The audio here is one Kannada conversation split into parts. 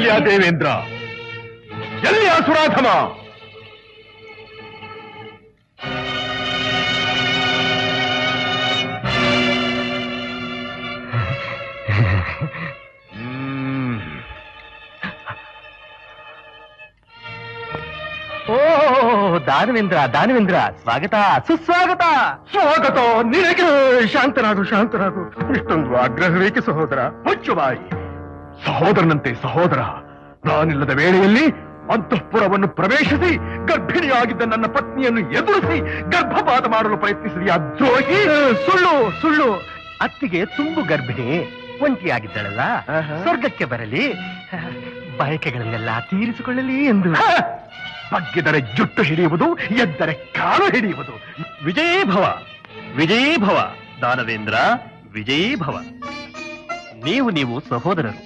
ಎಲ್ಲಿಯ ದೇವೇಂದ್ರ, ಎಲ್ಲಿಯ ಸುರಾಧಮ? ದಾನವೇಂದ್ರ, ದಾನವೇಂದ್ರ, ಸ್ವಾಗತ, ಸುಸ್ವಾಗತ. ಸ್ವಾಗತ ನಿನಗೆ. ಶಾಂತನಾಗು, ಶಾಂತನಾಗು. ಇಷ್ಟೊಂದು ಆಗ್ರಹವೇಕೆ ಸಹೋದರ? ಮುಚ್ಚು ಬಾಯಿ. ಸಹೋದರನಂತೆ ಸಹೋದರ, ನಾನಿಲ್ಲದ ವೇಳೆಯಲ್ಲಿ ಅಂತಃಪುರವನ್ನು ಪ್ರವೇಶಿಸಿ ಗರ್ಭಿಣಿಯಾಗಿದ್ದ ನನ್ನ ಪತ್ನಿಯನ್ನು ಎದುರಿಸಿ ಗರ್ಭಪಾತ ಮಾಡಲು ಪ್ರಯತ್ನಿಸಿದೆಯಾ ದ್ರೋಹಿ? ಸುಳ್ಳು, ಸುಳ್ಳು. ಅತ್ತಿಗೆ ತುಂಬು ಗರ್ಭಿಣಿ, ಒಂಟಿಯಾಗಿದ್ದಳಲ್ಲ, ಸ್ವರ್ಗಕ್ಕೆ ಬರಲಿ, ಬಯಕೆಗಳನ್ನೆಲ್ಲ ತೀರಿಸಿಕೊಳ್ಳಲಿ ಎಂದು. ಬಗ್ಗಿದರೆ ಜುಟ್ಟು ಹಿಡಿಯುವುದು, ಎದ್ದರೆ ಕಾಲು ಹಿಡಿಯುವುದು. ವಿಜಯೀ ಭವ, ವಿಜಯೀ ಭವ ದಾನವೇಂದ್ರ, ವಿಜಯೀ ಭವ. ನೀವು ಸಹೋದರರು.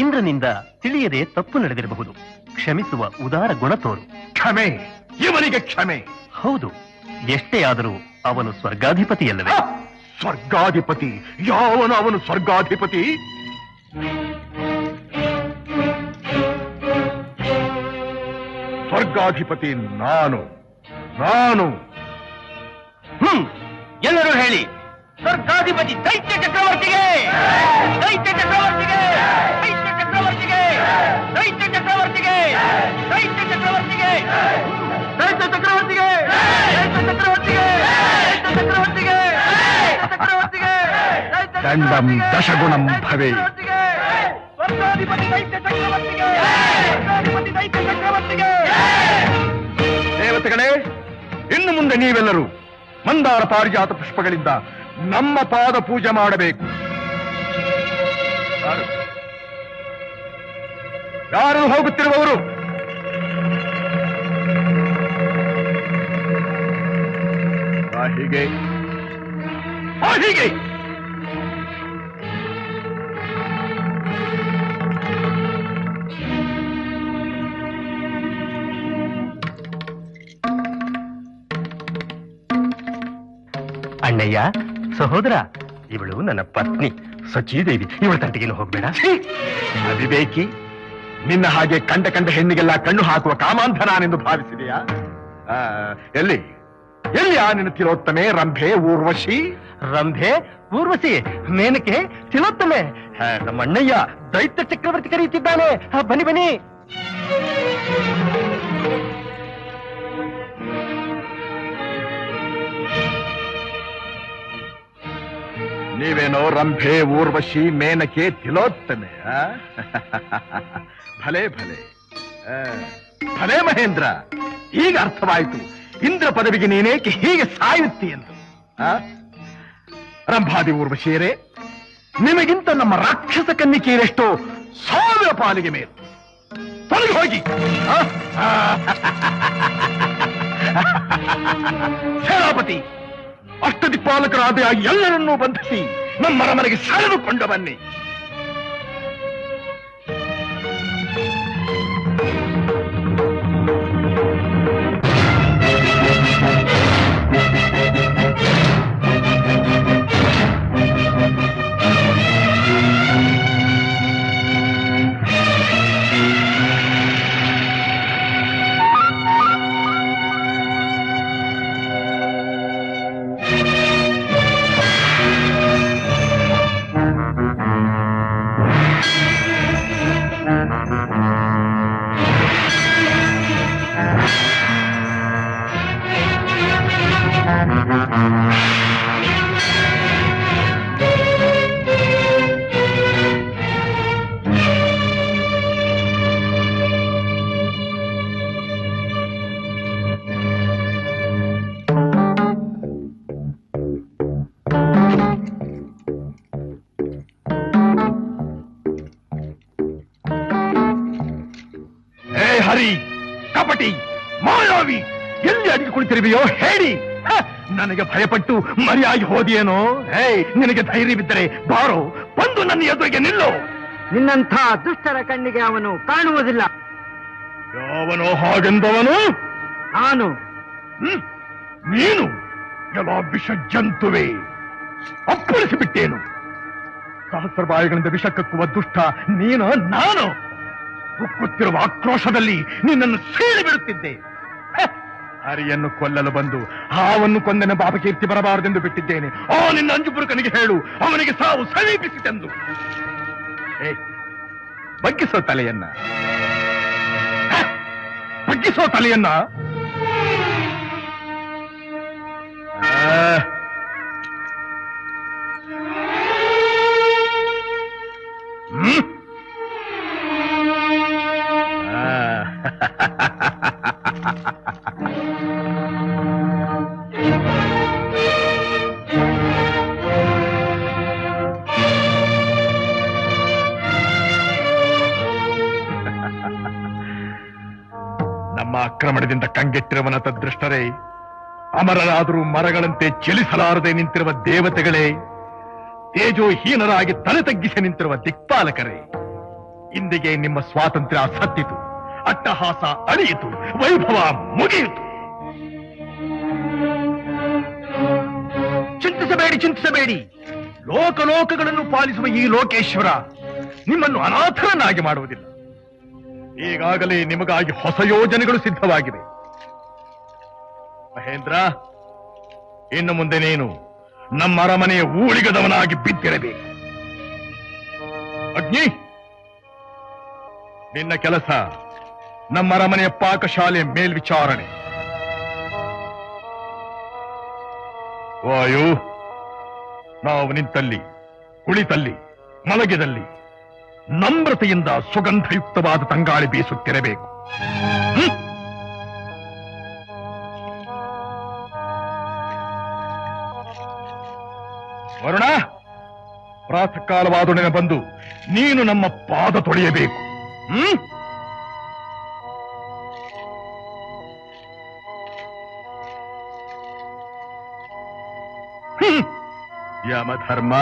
ಇಂದ್ರನಿಂದ ತಿಳಿಯದೆ ತಪ್ಪು ನಡೆದಿರಬಹುದು. ಕ್ಷಮಿಸುವ ಉದಾರ ಗುಣ ತೋರು. ಕ್ಷಮೆ? ಇವನಿಗೆ ಕ್ಷಮೆ? ಹೌದು, ಎಷ್ಟೇ ಆದರೂ ಅವನು ಸ್ವರ್ಗಾಧಿಪತಿಯಲ್ಲವೇ? ಸ್ವರ್ಗಾಧಿಪತಿ? ಯಾವನು ಅವನು ಸ್ವರ್ಗಾಧಿಪತಿ? ಸ್ವರ್ಗಾಧಿಪತಿ ನಾನು. ಎಲ್ಲರೂ ಹೇಳಿ, ಸ್ವರ್ಗಾಧಿಪತಿ ದೈತ್ಯ ಚಕ್ರವರ್ತಿಗೆ, ದೈತ್ಯ ಚಕ್ರವರ್ತಿಗೆ, ದೈತ್ಯ ಚಕ್ರವರ್ತಿಗೆ, ದೈತ್ಯ ಚಕ್ರವರ್ತಿಗೆ, ದೈತ್ಯ ಚಕ್ರವರ್ತಿಗೆ, ದೈತ್ಯ ಚಕ್ರವರ್ತಿಗೆ, ದೈತ್ಯ ಚಕ್ರವರ್ತಿಗೆ, ದೈತ್ಯ ಚಕ್ರವರ್ತಿಗೆ, ಚಕ್ರವರ್ತಿಗೆ, ದಂಡಂ ದಶಗುಣಂ ಭವೆ. ಸ್ವರ್ಗಾಧಿಪತಿ ದೈತ್ಯ ಚಕ್ರವರ್ತಿಗೆ, ಸ್ವರ್ಗಾಧಿಪತಿ ದೈತ್ಯ ಚಕ್ರವರ್ತಿಗೆ. ದೇವತೆಗಳೇ, ಇನ್ನು ಮುಂದೆ ನೀವೆಲ್ಲರೂ ಮಂದಾರ ಪಾರಿಜಾತ ಪುಷ್ಪಗಳಿಂದ ನಮ್ಮ ಪಾದ ಪೂಜೆ ಮಾಡಬೇಕು. ಯಾರು ಹೋಗುತ್ತಿರುವವರು? ಹೀಗೆ ಹೀಗೆ ಅಣ್ಣಯ್ಯ, ಸಹೋದರ, ಇವಳು ನನ್ನ ಪತ್ನಿ ಸಚೀದೇವಿ. ಇವಳ ತಂಟೆಗೇನು ಹೋಗ್ಬೇಡ. ಅವಿವೇಕಿ, ನಿನ್ನ ಹಾಗೆ ಕಂಡ ಹೆಣ್ಣಿಗೆಲ್ಲ ಕಣ್ಣು ಹಾಕುವ ಕಾಮಾಂಧನಾನೆಂದು ಭಾವಿಸಿದೆಯಾ? ಎಲ್ಲಿ ನಿನ್ನ ತಿಲೋತ್ತಮೆ ರಂಭೆ ಊರ್ವಶಿ? ರಂಭೆ, ಊರ್ವಶಿ, ಮೇನಕೆ, ತಿಲೋತ್ತಮೆ. ನಮ್ಮ ಅಣ್ಣಯ್ಯ ದೈತ್ಯ ಚಕ್ರವರ್ತಿ ಕರೆಯುತ್ತಿದ್ದಾನೆ. ಬನ್ನಿ ಬನ್ನಿ. ನೀವೇನೋ ರಂಭೆ, ಊರ್ವಶಿ, ಮೇನಕೆ, ತಿಲೋತ್ತಮೆ? ಭಲೆ ಭಲೆ ಭಲೆ ಮಹೇಂದ್ರ, ಈಗ ಅರ್ಥವಾಯಿತು ಇಂದ್ರ ಪದವಿಗೆ ನೀನೇಕೆ ಹೀಗೆ ಸಾಯುತ್ತಿ ಎಂದು. ರಂಭಾದಿ ಊರ್ವಶಿಯರೇ, ನಿಮಗಿಂತ ನಮ್ಮ ರಾಕ್ಷಸ ಕನ್ನಿಕೆಯರೆಷ್ಟೋ 1000 ಪಾಲಿಗೆ ಮೇಲೆ. ತೊಲಗಿ ಹೋಗಿ. ಸೇನಾಪತಿ, ಅಷ್ಟದಿಕ್ಪಾಲಕರಾದ ಎಲ್ಲರನ್ನೂ ಬಂಧಿಸಿ ನಮ್ಮ ಮನೆಗೆ ಸೆಳೆದುಕೊಂಡು ಬನ್ನಿ. ಹರಿ, ಕಪಟಿ, ಮಾಯಾವಿ, ಎಲ್ಲಿ ಅಡಿಗೆ ಕುಳಿತಿರುವೆಯೋ ಹೇಳಿ. ನನಗೆ ಭಯಪಟ್ಟು ಮರಿಯಾಗಿ ಹೋದಿಯೇನೋ? ನಿನಗೆ ಧೈರ್ಯವಿದ್ದರೆ ಬಾರೋ, ಬಂದು ನನ್ನ ಎದುರಿಗೆ ನಿಲ್ಲು. ನಿನ್ನಂಥ ದುಷ್ಟರ ಕಣ್ಣಿಗೆ ಅವನು ಕಾಣುವುದಿಲ್ಲ. ಯಾವನೋ ಹಾಗೆಂದವನು? ನಾನು. ನೀನು ಎಲ್ಲ ವಿಷ ಜಂತುವೆ, ಅಪ್ಪಳಿಸಿಬಿಟ್ಟೇನು. ಸಹಸ್ರ ಬಾಯಿಗಳಿಂದ ವಿಷ ಕಕ್ಕುವ ದುಷ್ಟ ನೀನು. ನಾನು ಉಕ್ಕುತ್ತಿರುವ ಆಕ್ರೋಶದಲ್ಲಿ ನಿನ್ನನ್ನು ಸೀಳಿ ಬಿಡುತ್ತಿದ್ದೆ. ಹರಿಯನ್ನು ಕೊಲ್ಲಲು ಬಂದು ಹಾವನ್ನು ಕೊಂದನ ಪಾಪಕೀರ್ತಿ ಬರಬಾರದೆಂದು ಬಿಟ್ಟಿದ್ದೇನೆ. ಆ ನಿನ್ನ ಅಂಜುಪುರುಕನಿಗೆ ಹೇಳು, ಅವನಿಗೆ ಸಾವು ಸಮೀಪಿಸಿತೆಂದು. ಬಗ್ಗಿಸೋ ತಲೆಯನ್ನ, ಬಗ್ಗಿಸೋ ತಲೆಯನ್ನ. ನಮ್ಮ ಆಕ್ರಮಣದಿಂದ ಕಂಗೆಟ್ಟಿರುವನ ತದೃಷ್ಟರೇ, ಅಮರರಾದರೂ ಮರಗಳಂತೆ ಚಲಿಸಲಾರದೆ ನಿಂತಿರುವ ದೇವತೆಗಳೇ, ತೇಜೋಹೀನರಾಗಿ ತಲೆ ತಗ್ಗಿಸಿ ನಿಂತಿರುವ ದಿಕ್ಪಾಲಕರೇ, ಇಂದಿಗೆ ನಿಮ್ಮ ಸ್ವಾತಂತ್ರ್ಯ ಸತ್ತಿತು, ಅಟ್ಟಹಾಸ ಅಳಿಯಿತು, ವೈಭವ ಮುಗಿಯಿತು. ಚಿಂತಿಸಬೇಡಿ. ಲೋಕಲೋಕಗಳನ್ನು ಪಾಲಿಸುವ ಈ ಲೋಕೇಶ್ವರ ನಿಮ್ಮನ್ನು ಅನಾಥರನ್ನಾಗಿ ಮಾಡುವುದಿಲ್ಲ. ಈಗಾಗಲೇ ನಿಮಗಾಗಿ ಹೊಸ ಯೋಜನೆಗಳು ಸಿದ್ಧವಾಗಿವೆ. ಮಹೇಂದ್ರ, ಇನ್ನು ಮುಂದೆ ನೀನು ನಮ್ಮ ಅರಮನೆಯ ಊಳಿಗದವನಾಗಿ ಬಿದ್ದಿರಬೇಕು. ಅಗ್ನಿ, ನಿನ್ನ ಕೆಲಸ ನಮ್ಮ ಅರಮನೆಯ ಪಾಕಶಾಲೆ ಮೇಲ್ವಿಚಾರಣೆ. ವಾಯು, ನಾವು ನಿಂತಲ್ಲಿ, ಕುಳಿತಲ್ಲಿ, ಮಲಗಿದಲ್ಲಿ ನಮ್ರತೆಯಿಂದ ಸುಗಂಧಯುಕ್ತವಾದ ತಂಗಾಳಿ ಬೀಸುತ್ತಿರಬೇಕು. ವರುಣ, ಪ್ರಾತಃ ಕಾಲವಾದೊಡನೆ ಬಂದು ನೀನು ನಮ್ಮ ಪಾದ ತೊಳೆಯಬೇಕು. ಯಮಧರ್ಮ,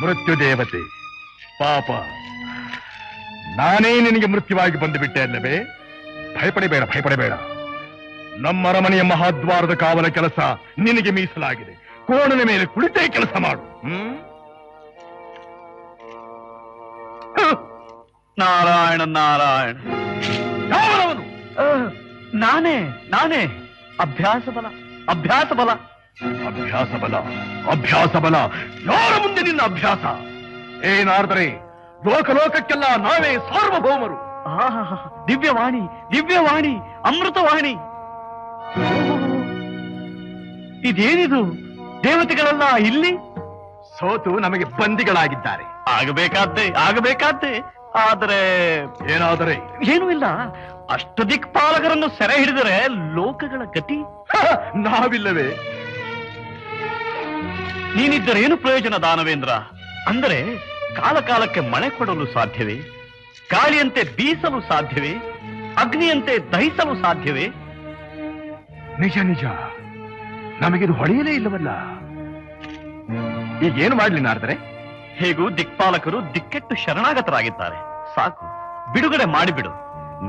ಮೃತ್ಯು ದೇವತೆ, ಪಾಪ, ನಾನೇ ನಿನಗೆ ಮೃತ್ಯುವಾಗಿ ಬಂದು ಬಿಟ್ಟೆ ಅಲ್ಲವೇ? ಭಯಪಡಬೇಡ. ನಮ್ಮ ಅರಮನೆಯ ಮಹಾದ್ವಾರದ ಕಾವಲ ಕೆಲಸ ನಿನಗೆ ಮೀಸಲಾಗಿದೆ. ಕೋಣನ ಮೇಲೆ ಕುಳಿತೇ ಕೆಲಸ ಮಾಡು. ನಾರಾಯಣ ನಾರಾಯಣ. ಯಾವನವನು? ನಾನೇ. ಅಭ್ಯಾಸ ಬಲ. ಯಾರ ಮುಂದೆ ನಿನ್ನ ಅಭ್ಯಾಸ? ಏನಾದರೆ ಲೋಕಲೋಕಕ್ಕೆಲ್ಲ ನಾವೇ ಸಾರ್ವಭೌಮರು. ದಿವ್ಯವಾಣಿ, ಅಮೃತವಾಣಿ. ಇದೇನಿದು? ದೇವತೆಗಳೆಲ್ಲ ಇಲ್ಲಿ ಸೋತು ನಮಗೆ ಬಂದಿಗಳಾಗಿದ್ದಾರೆ. ಆಗಬೇಕಾದ್ದೆ. ಆದರೆ ಏನಾದರೆ? ಏನೂ ಇಲ್ಲ. ಅಷ್ಟದಿಕ್ಪಾಲಕರನ್ನು ಸೆರೆ ಹಿಡಿದರೆ ಲೋಕಗಳ ಗತಿ ನಾವಿಲ್ಲವೇ? ನೀನಿದ್ದರೇನು ಪ್ರಯೋಜನ ದಾನವೇಂದ್ರ? ಅಂದರೆ ಕಾಲಕಾಲಕ್ಕೆ ಮಳೆ ಕೊಡಲು ಸಾಧ್ಯವೇ? ಗಾಳಿಯಂತೆ ಬೀಸಲು ಸಾಧ್ಯವೇ? ಅಗ್ನಿಯಂತೆ ದಹಿಸಲು ಸಾಧ್ಯವೇ? ನಿಜ, ನಮಗಿದು ಹೊಳೆಯಲೇ ಇಲ್ಲವಲ್ಲ. ಈಗೇನು ಮಾಡ್ಲಿ ನಾರದರೆ? ಹೇಗೂ ದಿಕ್ಪಾಲಕರು ದಿಕ್ಕೆಟ್ಟು ಶರಣಾಗತರಾಗಿದ್ದಾರೆ. ಸಾಕು, ಬಿಡುಗಡೆ ಮಾಡಿಬಿಡು.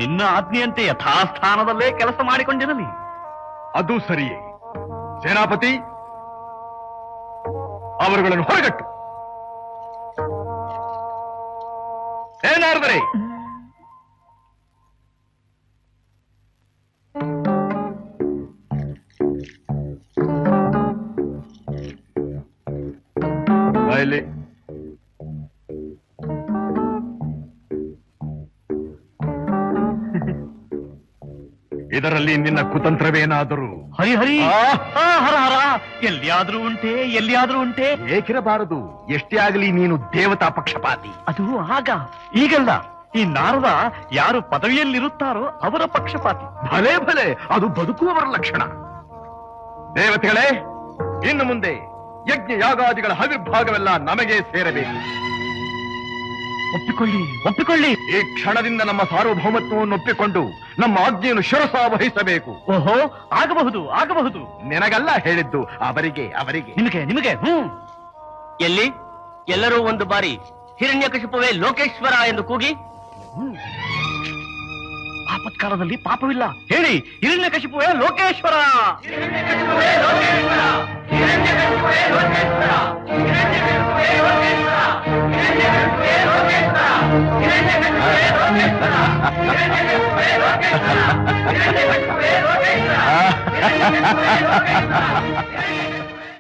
ನಿನ್ನ ಆಜ್ಞೆಯಂತೆ ಯಥಾಸ್ಥಾನದಲ್ಲೇ ಕೆಲಸ ಮಾಡಿಕೊಂಡಿರಲಿ. ಅದು ಸರಿಯೇ. ಸೇನಾಪತಿ, ಅವರುಗಳನ್ನು ಹೊರಗಟ್ಟು. ಏನಾದರೆ? ಬಾಯಲ್ಲಿ ಇದರಲ್ಲಿ ನಿನ್ನ ಕುತಂತ್ರವೇನಾದರೂ? ಹರಿ ಹರ ಎಲ್ಲಿಯಾದ್ರೂ ಉಂಟೆ? ಏಕಿರಬಾರದು. ಎಷ್ಟೇ ಆಗಲಿ ನೀನು ದೇವತಾ ಪಕ್ಷಪಾತಿ. ಅದು ಆಗ, ಈಗಲ್ಲ. ಈ ನಾರದ ಯಾರು ಪದವಿಯಲ್ಲಿರುತ್ತಾರೋ ಅವರ ಪಕ್ಷಪಾತಿ. ಭಲೆ, ಅದು ಬದುಕುವವರ ಲಕ್ಷಣ. ದೇವತೆಗಳೇ, ಇನ್ನು ಮುಂದೆ ಯಜ್ಞ ಯಾಗಾದಿಗಳ ಹವಿರ್ಭಾಗವೆಲ್ಲ ನಮಗೆ ಸೇರಬೇಕು. ಒಪ್ಪಿಕೊಳ್ಳಿ. ಈ ಕ್ಷಣದಿಂದ ನಮ್ಮ ಸಾರ್ವಭೌಮತ್ವವನ್ನು ಒಪ್ಪಿಕೊಂಡು ನಮ್ಮ ಆಜ್ಞೆಯನ್ನು ಶಿರಸಾವಹಿಸಬೇಕು. ಓಹೋ, ಆಗಬಹುದು. ನಿನಗಲ್ಲ ಹೇಳಿದ್ದು, ಅವರಿಗೆ. ನಿಮಗೆ ಎಲ್ಲಿ ಎಲ್ಲರೂ ಒಂದು ಬಾರಿ ಹಿರಣ್ಯಕಶಿಪುವೇ ಲೋಕೇಶ್ವರ ಎಂದು ಕೂಗಿ. ಆಪತ್ಕಾಲದಲ್ಲಿ ಪಾಪವಿಲ್ಲ. ಹೇಳಿ, ಹಿರಣ್ಯಕಶಿಪುವೇ ಲೋಕೇಶ್ವರ. ಲೋಕೇಶ್ವರ ಆ